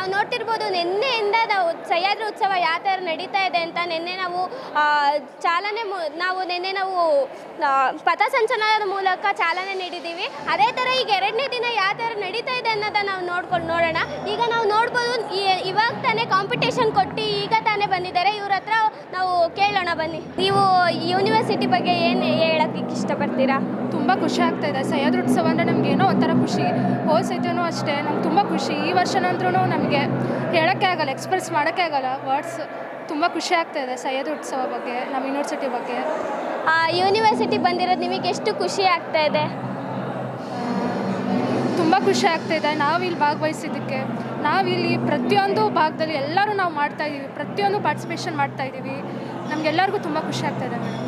ನಾವು ನೋಡ್ತಿರ್ಬೋದು ನಿನ್ನೆಯಿಂದ ನಾವು ಸಹ್ಯಾದ್ರಿ ಉತ್ಸವ ಯಾವ ಥರ ನಡೀತಾ ಇದೆ ಅಂತ ನಿನ್ನೆ ನಾವು ಪಥಸಂಚಲನದ ಮೂಲಕ ಚಾಲನೆ ನೀಡಿದ್ದೀವಿ. ಅದೇ ಥರ ಈಗ 2ನೇ ದಿನ ಯಾವ ಥರ ನಡೀತಾ ಇದೆ ಅನ್ನೋದನ್ನು ನಾವು ನೋಡೋಣ. ಈಗ ನಾವು ನೋಡ್ಬೋದು ಇವಾಗ ತಾನೇ ಕಾಂಪಿಟೇಷನ್ ಕೊಟ್ಟು ಈಗ ತಾನೇ ಬಂದಿದ್ದಾರೆ. ಇವ್ರ ಹತ್ರ ನಾವು ಕೇಳೋಣ ಬನ್ನಿ. ನೀವು ಯೂನಿವರ್ಸಿಟಿ ಬಗ್ಗೆ ಏನು ಹೇಳೋಕ್ಕೆ ಇಷ್ಟಪಡ್ತೀರಾ? ತುಂಬ ಖುಷಿ ಆಗ್ತಾಯಿದೆ. ಸಹ್ಯಾದ್ರಿ ಉತ್ಸವ ಅಂದರೆ ನಮ್ಗೆ ಏನೋ ಒಂಥರ ಖುಷಿ. ಹೋದ ಸೈತನೂ ಅಷ್ಟೇ ನಮ್ಗೆ ತುಂಬ ಖುಷಿ. ಈ ವರ್ಷನಂದ್ರೂ ನಮಗೆ ಹೇಳೋಕ್ಕೆ ಆಗಲ್ಲ, ಎಕ್ಸ್ಪ್ರೆಸ್ ಮಾಡೋಕ್ಕೆ ಆಗಲ್ಲ ವರ್ಡ್ಸ್. ತುಂಬ ಖುಷಿ ಆಗ್ತಾಯಿದೆ ಸಹ್ಯಾದ್ರಿ ಉತ್ಸವ ಬಗ್ಗೆ, ನಮ್ಮ ಯೂನಿವರ್ಸಿಟಿ ಬಗ್ಗೆ. ಯೂನಿವರ್ಸಿಟಿ ಬಂದಿರೋದು ನಿಮಗೆ ಎಷ್ಟು ಖುಷಿ ಆಗ್ತಾ ಇದೆ? ತುಂಬ ಖುಷಿ ಆಗ್ತಾಯಿದೆ ನಾವಿಲ್ಲಿ ಭಾಗವಹಿಸಿದ್ದಕ್ಕೆ. ನಾವಿಲ್ಲಿ ಪ್ರತಿಯೊಂದು ಭಾಗದಲ್ಲಿ ಎಲ್ಲರೂ ನಾವು ಮಾಡ್ತಾಯಿದ್ದೀವಿ, ಪ್ರತಿಯೊಂದು ಪಾರ್ಟಿಸಿಪೇಷನ್ ಮಾಡ್ತಾಯಿದ್ದೀವಿ. ನಮಗೆಲ್ಲರಿಗೂ ತುಂಬ ಖುಷಿ ಆಗ್ತಾಯಿದೆ ಮೇಡಮ್.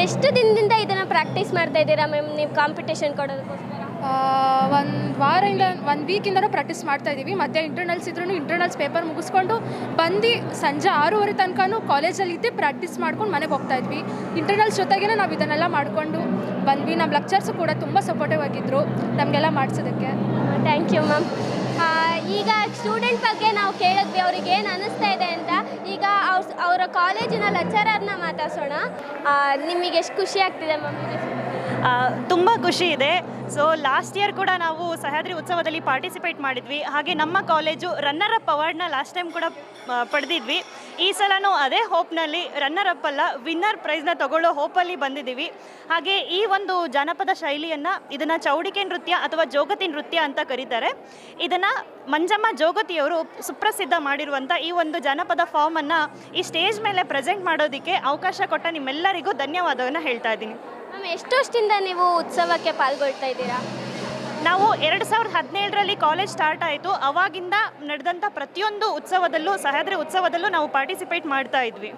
ಎಷ್ಟು ದಿನದಿಂದ ಇದನ್ನು ಪ್ರಾಕ್ಟೀಸ್ ಮಾಡ್ತಾ ಇದ್ದೀರಾ ಮ್ಯಾಮ್ ನೀವು ಕಾಂಪಿಟೇಷನ್ ಕೊಡೋದಕ್ಕೋಸ್ಕರ? ಒಂದು ವಾರದಿಂದ 1 ವೀಕಿಂದನೂ ಪ್ರಾಕ್ಟೀಸ್ ಮಾಡ್ತಾಯಿದ್ದೀವಿ. ಮತ್ತು ಇಂಟರ್ನಲ್ಸ್ ಇದ್ರೂ ಇಂಟರ್ನಲ್ಸ್ ಪೇಪರ್ ಮುಗಿಸ್ಕೊಂಡು ಬಂದು ಸಂಜೆ 6:30 ತನಕನೂ ಕಾಲೇಜಲ್ಲಿ ಇದ್ದು ಪ್ರಾಕ್ಟೀಸ್ ಮಾಡ್ಕೊಂಡು ಮನೆಗೆ ಹೋಗ್ತಾಯಿದ್ವಿ. ಇಂಟರ್ನಲ್ಸ್ ಜೊತೆಗೇ ನಾವು ಇದನ್ನೆಲ್ಲ ಮಾಡಿಕೊಂಡು ಬಂದ್ವಿ. ನಮ್ಮ ಲೆಕ್ಚರ್ಸು ಕೂಡ ತುಂಬ ಸಪೋರ್ಟಿವ್ ಆಗಿದ್ದರು ನಮಗೆಲ್ಲ ಮಾಡಿಸೋದಕ್ಕೆ. Thank you ma'am. ಈಗ ಸ್ಟೂಡೆಂಟ್ ಬಗ್ಗೆ ನಾವು ಕೇಳಿದ್ವಿ ಅವ್ರಿಗೆ ಏನು ಅನ್ನಿಸ್ತಾ ಇದೆ ಅಂತ. ಈಗ ಅವರ ಕಾಲೇಜಿನ ಲೆಕ್ಚರರ್ನ ಮಾತಾಡ್ಸೋಣ. ನಿಮಗೆ ಎಷ್ಟು ಖುಷಿ ಆಗ್ತಿದೆ ಮ್ಯಾಮ್? ತುಂಬ ಖುಷಿ ಇದೆ. ಸೊ ಲಾಸ್ಟ್ ಇಯರ್ ಕೂಡ ನಾವು ಸಹ್ಯಾದ್ರಿ ಉತ್ಸವದಲ್ಲಿ ಪಾರ್ಟಿಸಿಪೇಟ್ ಮಾಡಿದ್ವಿ. ಹಾಗೆ ನಮ್ಮ ಕಾಲೇಜು ರನ್ನರ್ ಅಪ್ ಅವಾರ್ಡ್ನ ಲಾಸ್ಟ್ ಟೈಮ್ ಕೂಡ ಪಡೆದಿದ್ವಿ. ಈ ಸಲನೂ ಅದೇ ಹೋಪ್ನಲ್ಲಿ ರನ್ನರ್ ಅಪ್ ಅಲ್ಲ ವಿನ್ನರ್ ಪ್ರೈಸ್ನ ತಗೊಳ್ಳೋ ಹೋಪಲ್ಲಿ ಬಂದಿದ್ದೀವಿ. ಹಾಗೆ ಈ ಒಂದು ಜಾನಪದ ಇದನ್ನು ಚೌಡಿಕೆ ನೃತ್ಯ ಅಥವಾ ಜೋಗತಿ ನೃತ್ಯ ಅಂತ ಕರೀತಾರೆ. ಇದನ್ನು ಮಂಜಮ್ಮ ಜೋಗತಿಯವರು ಸುಪ್ರಸಿದ್ಧ ಮಾಡಿರುವಂಥ ಈ ಒಂದು ಜಾನಪದ ಫಾರ್ಮನ್ನು ಈ ಸ್ಟೇಜ್ ಮೇಲೆ ಪ್ರೆಸೆಂಟ್ ಮಾಡೋದಕ್ಕೆ ಅವಕಾಶ ಕೊಟ್ಟ ನಿಮ್ಮೆಲ್ಲರಿಗೂ ಧನ್ಯವಾದವನ್ನು ಹೇಳ್ತಾ ಇದ್ದೀನಿ. ಮ್ಯಾಮ್ ಎಷ್ಟು ವರ್ಷದಿಂದ ನೀವು ಉತ್ಸವಕ್ಕೆ ಪಾಲ್ಗೊಳ್ತಾ ಇದ್ದೀರಾ? ನಾವು 2017ರಲ್ಲಿ ಕಾಲೇಜ್ ಸ್ಟಾರ್ಟ್ ಆಯಿತು. ಅವಾಗಿಂದ ನಡೆದಂಥ ಪ್ರತಿಯೊಂದು ಉತ್ಸವದಲ್ಲೂ ಸಹ್ಯಾದ್ರಿ ಉತ್ಸವದಲ್ಲೂ ನಾವು ಪಾರ್ಟಿಸಿಪೇಟ್ ಮಾಡ್ತಾ ಇದ್ವಿ.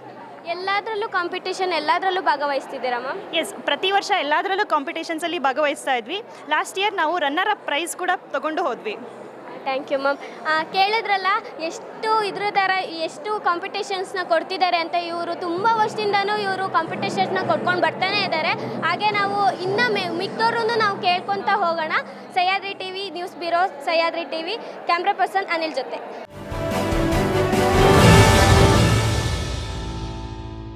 ಎಲ್ಲದರಲ್ಲೂ ಕಾಂಪಿಟೇಷನ್ ಎಲ್ಲದರಲ್ಲೂ ಭಾಗವಹಿಸ್ತಿದ್ದೀರಾ ಮ್ಯಾಮ್? ಎಸ್, ಪ್ರತಿ ವರ್ಷ ಎಲ್ಲದರಲ್ಲೂ ಕಾಂಪಿಟೇಷನ್ಸಲ್ಲಿ ಭಾಗವಹಿಸ್ತಾ ಇದ್ವಿ. ಲಾಸ್ಟ್ ಇಯರ್ ನಾವು ರನ್ನರ್ ಅಪ್ ಪ್ರೈಸ್ ಕೂಡ ತಗೊಂಡು ಹೋದ್ವಿ. Thank you ma'am. ಕೇಳಿದ್ರಲ್ಲ ಎಷ್ಟು ಕಾಂಪಿಟೇಷನ್ಸ್ನ ಕೊಡ್ತಿದ್ದಾರೆ ಅಂತ. ಇವರು ತುಂಬ ವರ್ಷದಿಂದನೂ ಇವರು ಕಾಂಪಿಟೇಷನ್ಸ್ನ ಕೊಟ್ಕೊಂಡು ಬರ್ತಾನೆ ಇದ್ದಾರೆ. ಹಾಗೆ ನಾವು ಇನ್ನೂ ಮಿಕ್ಕವ್ರನ್ನು ನಾವು ಕೇಳ್ಕೊತಾ ಹೋಗೋಣ. Sahyadri TV news bureau, Sahyadri TV, camera person Anil ಜೊತೆ.